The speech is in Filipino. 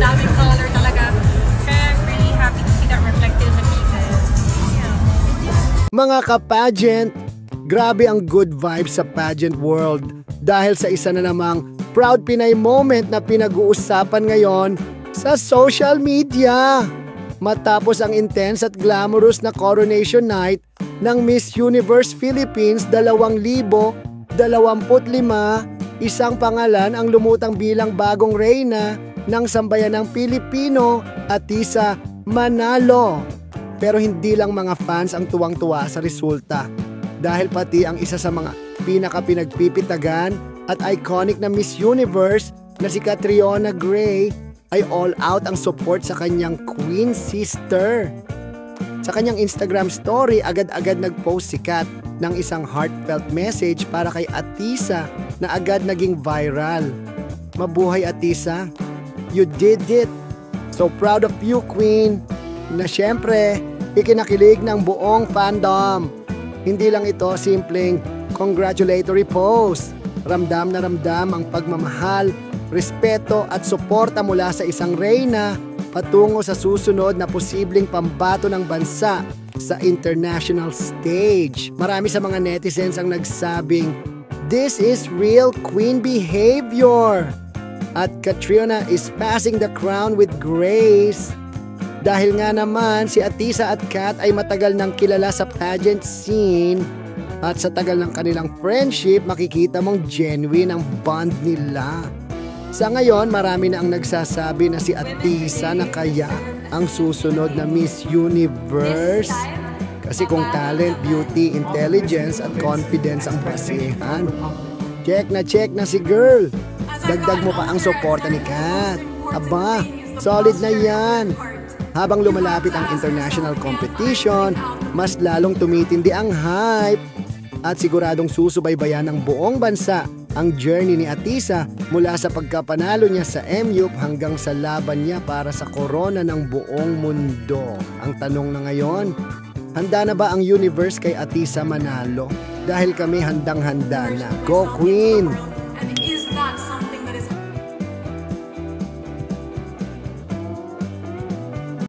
daming color talaga. Kaya I'm really happy to see that reflected in the pieces. Yeah. Mga ka-pageant, grabe ang good vibes sa pageant world dahil sa isa na namang Proud Pinay moment na pinag-uusapan ngayon sa social media. Matapos ang intense at glamorous na coronation night ng Miss Universe Philippines 2025, isang pangalan ang lumutang bilang bagong reyna ng sambayanang Pilipino, Atisa Manalo. Pero hindi lang mga fans ang tuwang-tuwa sa resulta dahil pati ang isa sa mga pinaka-pinagpipitagan at iconic na Miss Universe na si Catriona Gray ay all out ang support sa kanyang queen sister. Sa kanyang Instagram story, agad-agad nag-post si Kat ng isang heartfelt message para kay Atisa na agad naging viral. Mabuhay Atisa, you did it! So proud of you, Queen! Na syempre, ikinakilig ng buong fandom. Hindi lang ito simpleng congratulatory post. Ramdam na ramdam ang pagmamahal, respeto at suporta mula sa isang reyna patungo sa susunod na posibleng pambato ng bansa sa international stage. Marami sa mga netizens ang nagsabing, "This is real queen behavior!" At Catriona is passing the crown with grace. Dahil nga naman si Atisa at Kat ay matagal nang kilala sa pageant scene at sa tagal ng kanilang friendship makikita mong genuine ang bond nila. Sa ngayon, marami na ang nagsasabi na si Atisa na kaya ang susunod na Miss Universe. Kasi kung talent, beauty, intelligence at confidence ang basihan, check na si girl. Dagdag mo pa ang suporta ni Kat. Aba, solid na yan. Habang lumalapit ang international competition, mas lalong tumitindi ang hype at siguradong susubaybayan ng buong bansa ang journey ni Atisa mula sa pagkapanalo niya sa MUP hanggang sa laban niya para sa korona ng buong mundo. Ang tanong na ngayon, handa na ba ang universe kay Atisa Manalo? Dahil kami handang-handa na. Go Queen!